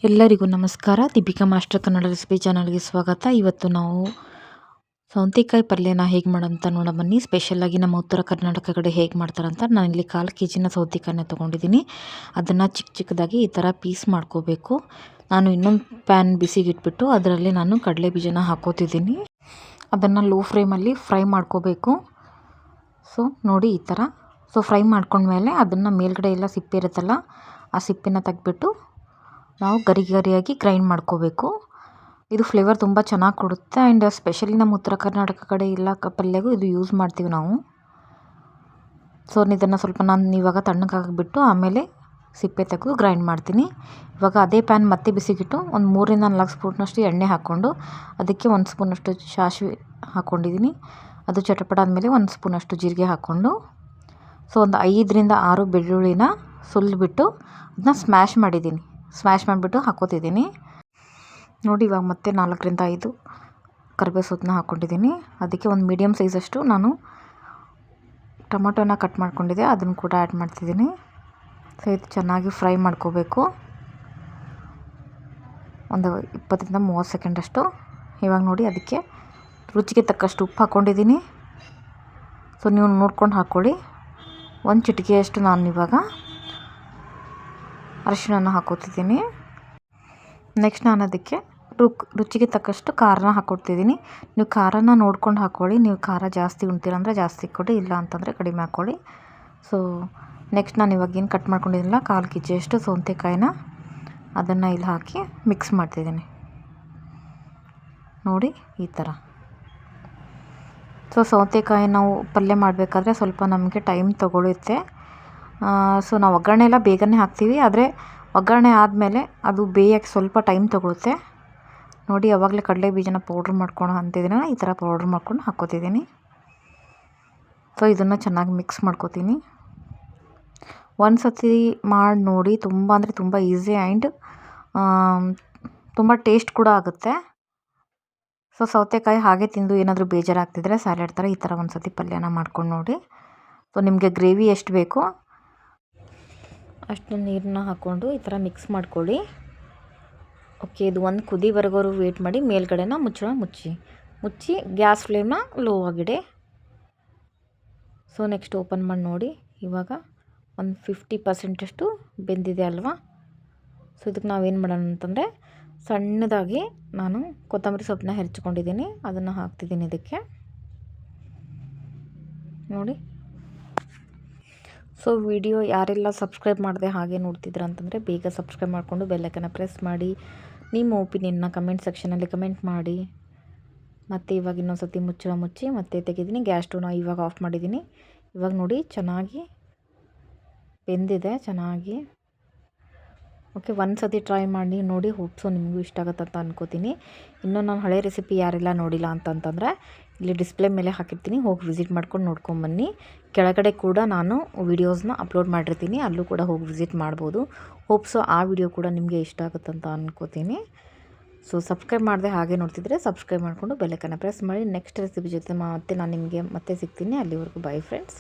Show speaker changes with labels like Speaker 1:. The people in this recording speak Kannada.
Speaker 1: ಎಲ್ಲರಿಗೂ ನಮಸ್ಕಾರ. ದೀಪಿಕಾ ಮಾಸ್ಟರ್ ಕನ್ನಡ ರೆಸಿಪಿ ಚಾನಲ್ಗೆ ಸ್ವಾಗತ. ಇವತ್ತು ನಾವು ಸೌತೆಕಾಯಿ ಪಲ್ಯನ ಹೇಗೆ ಮಾಡೋಂತ ನೋಡ ಬನ್ನಿ. ಸ್ಪೆಷಲಾಗಿ ನಮ್ಮ ಉತ್ತರ ಕರ್ನಾಟಕ ಕಡೆ ಹೇಗೆ ಮಾಡ್ತಾರಂತ. ನಾನಿಲ್ಲಿ 1/4 kg ಸೌತೆಕಾಯಿನ ತೊಗೊಂಡಿದ್ದೀನಿ. ಅದನ್ನು ಚಿಕ್ಕ ಚಿಕ್ಕದಾಗಿ ಈ ಥರ ಪೀಸ್ ಮಾಡ್ಕೋಬೇಕು. ನಾನು ಇನ್ನೊಂದು ಪ್ಯಾನ್ ಬಿಸಿಗಿಟ್ಬಿಟ್ಟು ಅದರಲ್ಲಿ ನಾನು ಕಡಲೆ ಬೀಜನ ಹಾಕೋತಿದ್ದೀನಿ. ಅದನ್ನು ಲೋ ಫ್ಲೇಮಲ್ಲಿ ಫ್ರೈ ಮಾಡ್ಕೋಬೇಕು. ಸೊ ನೋಡಿ ಈ ಥರ. ಸೊ ಫ್ರೈ ಮಾಡ್ಕೊಂಡ್ಮೇಲೆ ಅದನ್ನು ಮೇಲ್ಗಡೆ ಎಲ್ಲ ಸಿಪ್ಪೆ ಇರುತ್ತಲ್ಲ, ಆ ಸಿಪ್ಪೆನ ತೆಗೆದ್ಬಿಟ್ಟು ನಾವು ಗರಿಯಾಗಿ ಗ್ರೈಂಡ್ ಮಾಡ್ಕೋಬೇಕು. ಇದು ಫ್ಲೇವರ್ ತುಂಬ ಚೆನ್ನಾಗಿ ಕೊಡುತ್ತೆ. ಆ್ಯಂಡ್ ಸ್ಪೆಷಲಿ ನಮ್ಮ ಉತ್ತರ ಕರ್ನಾಟಕ ಕಡೆ ಎಲ್ಲ ಪಲ್ಯಗೂ ಇದು ಯೂಸ್ ಮಾಡ್ತೀವಿ ನಾವು. ಸೊ ಇದನ್ನು ಸ್ವಲ್ಪ ನಾನು ಇವಾಗ ತಣ್ಣಗಾಗಿಬಿಟ್ಟು ಆಮೇಲೆ ಸಿಪ್ಪೆ ತೆಗೆದು ಗ್ರೈಂಡ್ ಮಾಡ್ತೀನಿ. ಇವಾಗ ಅದೇ ಪ್ಯಾನ್ ಮತ್ತೆ ಬಿಸಿಗಿಟ್ಟು ಒಂದು 3ರಿಂದ 4 ಸ್ಪೂನಷ್ಟು ಎಣ್ಣೆ ಹಾಕ್ಕೊಂಡು ಅದಕ್ಕೆ 1 ಸ್ಪೂನಷ್ಟು ಸಾಸಿವೆ ಹಾಕ್ಕೊಂಡಿದ್ದೀನಿ. ಅದು ಚಟಪಟ ಆದಮೇಲೆ 1 ಸ್ಪೂನಷ್ಟು ಜೀರಿಗೆ ಹಾಕ್ಕೊಂಡು, ಸೊ ಒಂದು 5ರಿಂದ 6 ಬೆಳ್ಳುಳ್ಳಿನ ಸುಲಿದ್ಬಿಟ್ಟು ಅದನ್ನ ಸ್ಮ್ಯಾಶ್ ಮಾಡಿಬಿಟ್ಟು ಹಾಕೋತಿದ್ದೀನಿ. ನೋಡಿ ಇವಾಗ ಮತ್ತೆ 4ರಿಂದ 5 ಕರಿಬೇವು ಸೊಪ್ಪನ್ನ ಹಾಕ್ಕೊಂಡಿದ್ದೀನಿ. ಅದಕ್ಕೆ ಒಂದು ಮೀಡಿಯಮ್ ಸೈಜಷ್ಟು ನಾನು ಟೊಮೊಟೊನ ಕಟ್ ಮಾಡ್ಕೊಂಡಿದ್ದೆ, ಅದನ್ನು ಕೂಡ ಆ್ಯಡ್ ಮಾಡ್ತಿದ್ದೀನಿ. ಸೊ ಇದು ಚೆನ್ನಾಗಿ ಫ್ರೈ ಮಾಡ್ಕೋಬೇಕು ಒಂದು 20ರಿಂದ 30 ಸೆಕೆಂಡಷ್ಟು. ಇವಾಗ ನೋಡಿ ಅದಕ್ಕೆ ರುಚಿಗೆ ತಕ್ಕಷ್ಟು ಉಪ್ಪು ಹಾಕ್ಕೊಂಡಿದ್ದೀನಿ. ಸೊ ನೀವು ನೋಡ್ಕೊಂಡು ಹಾಕ್ಕೊಳ್ಳಿ. 1 ಚಿಟಿಕೆಯಷ್ಟು ನಾನು ಇವಾಗ ಅರಿಶಿಣನ ಹಾಕೋತಿದ್ದೀನಿ. ನೆಕ್ಸ್ಟ್ ನಾನು ಅದಕ್ಕೆ ರುಚಿಗೆ ತಕ್ಕಷ್ಟು ಖಾರನ ಹಾಕ್ಕೊಡ್ತಿದ್ದೀನಿ. ನೀವು ಖಾರನ ನೋಡ್ಕೊಂಡು ಹಾಕ್ಕೊಳ್ಳಿ. ನೀವು ಖಾರ ಜಾಸ್ತಿ ಉಣ್ತೀರಂದರೆ ಜಾಸ್ತಿ ಕೊಡಿ, ಇಲ್ಲ ಅಂತಂದರೆ ಕಡಿಮೆ ಹಾಕ್ಕೊಳ್ಳಿ. ಸೊ ನೆಕ್ಸ್ಟ್ ನಾನು ಇವಾಗ ಏನು ಕಟ್ ಮಾಡ್ಕೊಂಡಿದ್ದೀನಲ್ಲ 1/4 kg ಸೌತೆಕಾಯಿನ ಅದನ್ನು ಇಲ್ಲಿ ಹಾಕಿ ಮಿಕ್ಸ್ ಮಾಡ್ತಿದ್ದೀನಿ. ನೋಡಿ ಈ ಥರ. ಸೊ ಸೌತೆಕಾಯಿ ನಾವು ಪಲ್ಯ ಮಾಡಬೇಕಾದ್ರೆ ಸ್ವಲ್ಪ ನಮಗೆ ಟೈಮ್ ತೊಗೊಳುತ್ತೆ. ಸೊ ನಾವು ಒಗ್ಗರಣೆ ಎಲ್ಲ ಬೇಗನೆ ಹಾಕ್ತೀವಿ, ಆದರೆ ಒಗ್ಗರಣೆ ಆದಮೇಲೆ ಅದು ಬೇಯೋಕ್ಕೆ ಸ್ವಲ್ಪ ಟೈಮ್ ತೊಗೊಳುತ್ತೆ. ನೋಡಿ ಆವಾಗಲೇ ಕಡಲೆ ಬೀಜನ ಪೌಡ್ರ್ ಮಾಡ್ಕೊಂಡು ಅಂತಿದ್ದೀನಿ, ಈ ಥರ ಪೌಡ್ರ್ ಮಾಡ್ಕೊಂಡು ಹಾಕ್ಕೋತಿದ್ದೀನಿ. ಸೊ ಇದನ್ನು ಚೆನ್ನಾಗಿ ಮಿಕ್ಸ್ ಮಾಡ್ಕೋತೀನಿ. ಒಂದು ಸತಿ ಮಾಡಿ ನೋಡಿ, ತುಂಬ ಅಂದರೆ ತುಂಬ ಈಸಿ ಆ್ಯಂಡ್ ತುಂಬ ಟೇಸ್ಟ್ ಕೂಡ ಆಗುತ್ತೆ. ಸೊ ಸೌತೆಕಾಯಿ ಹಾಗೆ ತಿಂದು ಏನಾದರೂ ಬೇಜಾರಾಗ್ತಿದ್ರೆ ಸ್ಯಾಲೆಡ್ ಥರ ಈ ಥರ ಒಂದು ಸತಿ ಪಲ್ಯನ ಮಾಡ್ಕೊಂಡು ನೋಡಿ. ಸೊ ನಿಮಗೆ ಗ್ರೇವಿ ಎಷ್ಟು ಬೇಕೋ ಅಷ್ಟು ನೀರನ್ನ ಹಾಕ್ಕೊಂಡು ಈ ಥರ ಮಿಕ್ಸ್ ಮಾಡ್ಕೊಳ್ಳಿ. ಓಕೆ, ಇದು ಒಂದು ಕುದಿ ಬರೋವರೆಗೂ ವೇಟ್ ಮಾಡಿ. ಮೇಲ್ಗಡೆನ ಮುಚ್ಚಿ ಗ್ಯಾಸ್ ಫ್ಲೇಮ್ನ ಲೋ ಆಗಿದೆ. ಸೊ ನೆಕ್ಸ್ಟ್ ಓಪನ್ ಮಾಡಿ ನೋಡಿ. ಇವಾಗ ಒಂದು 50% ಬೆಂದಿದೆ ಅಲ್ವಾ. ಸೊ ಇದಕ್ಕೆ ನಾವೇನು ಮಾಡೋಣ ಅಂತಂದರೆ, ಸಣ್ಣದಾಗಿ ನಾನು ಕೊತ್ತಂಬರಿ ಸೊಪ್ಪನ್ನ ಹೆರ್ಚ್ಕೊಂಡಿದ್ದೀನಿ, ಅದನ್ನು ಹಾಕ್ತಿದ್ದೀನಿ ಇದಕ್ಕೆ. ನೋಡಿ. ಸೊ ವಿಡಿಯೋ ಯಾರೆಲ್ಲ ಸಬ್ಸ್ಕ್ರೈಬ್ ಮಾಡದೆ ಹಾಗೆ ನೋಡ್ತಿದ್ರ ಅಂತಂದರೆ ಬೇಗ ಸಬ್ಸ್ಕ್ರೈಬ್ ಮಾಡಿಕೊಂಡು ಬೆಲ್ಲೈಕನ್ನ ಪ್ರೆಸ್ ಮಾಡಿ. ನಿಮ್ಮ ಒಪಿನಿಯನ್ನ ಕಮೆಂಟ್ ಸೆಕ್ಷನಲ್ಲಿ ಕಮೆಂಟ್ ಮಾಡಿ. ಮತ್ತು ಇವಾಗ ಇನ್ನೊಂದು ಸತಿ ಮುಚ್ಚಿ ಮತ್ತೆ ತೆಗೆದಿದ್ದೀನಿ. ಗ್ಯಾಸ್ ಸ್ಟವ್ನ ಇವಾಗ ಆಫ್ ಮಾಡಿದ್ದೀನಿ. ಇವಾಗ ನೋಡಿ ಚೆನ್ನಾಗಿ ಬೆಂದಿದೆ ಚೆನ್ನಾಗಿ. ಓಕೆ, ಒಂದು ಸತಿ ಟ್ರೈ ಮಾಡಿ ನೋಡಿ. ಹೋಪ್ಸು ನಿಮಗೂ ಇಷ್ಟ ಆಗುತ್ತಂತ ಅನ್ಕೋತೀನಿ. ಇನ್ನೂ ನಾನು ಹಳೆ ರೆಸಿಪಿ ಯಾರೆಲ್ಲ ನೋಡಿಲ್ಲ ಅಂತಂತಂದರೆ ಇಲ್ಲಿ ಡಿಸ್ಪ್ಲೇ ಮೇಲೆ ಹಾಕಿರ್ತೀನಿ, ಹೋಗಿ ವಿಸಿಟ್ ಮಾಡ್ಕೊಂಡು ನೋಡ್ಕೊಂಬನ್ನಿ. ಕೆಳಗಡೆ ಕೂಡ ನಾನು ವೀಡಿಯೋಸ್ನ ಅಪ್ಲೋಡ್ ಮಾಡಿರ್ತೀನಿ, ಅಲ್ಲೂ ಕೂಡ ಹೋಗಿ ವಿಸಿಟ್ ಮಾಡ್ಬೋದು. ಹೋಪ್ಸು ಆ ವಿಡಿಯೋ ಕೂಡ ನಿಮಗೆ ಇಷ್ಟ ಆಗುತ್ತಂತ ಅನ್ಕೋತೀನಿ. ಸೊ ಸಬ್ಸ್ಕ್ರೈಬ್ ಮಾಡದೆ ಹಾಗೆ ನೋಡ್ತಿದ್ರೆ ಸಬ್ಸ್ಕ್ರೈಬ್ ಮಾಡಿಕೊಂಡು ಬೆಲ್ಲೈಕನ್ನ ಪ್ರೆಸ್ ಮಾಡಿ. ನೆಕ್ಸ್ಟ್ ರೆಸಿಪಿ ಜೊತೆ ಮತ್ತೆ ನಾನು ನಿಮಗೆ ಮತ್ತೆ ಸಿಗ್ತೀನಿ. ಅಲ್ಲಿವರೆಗೂ ಬೈ ಫ್ರೆಂಡ್ಸ್.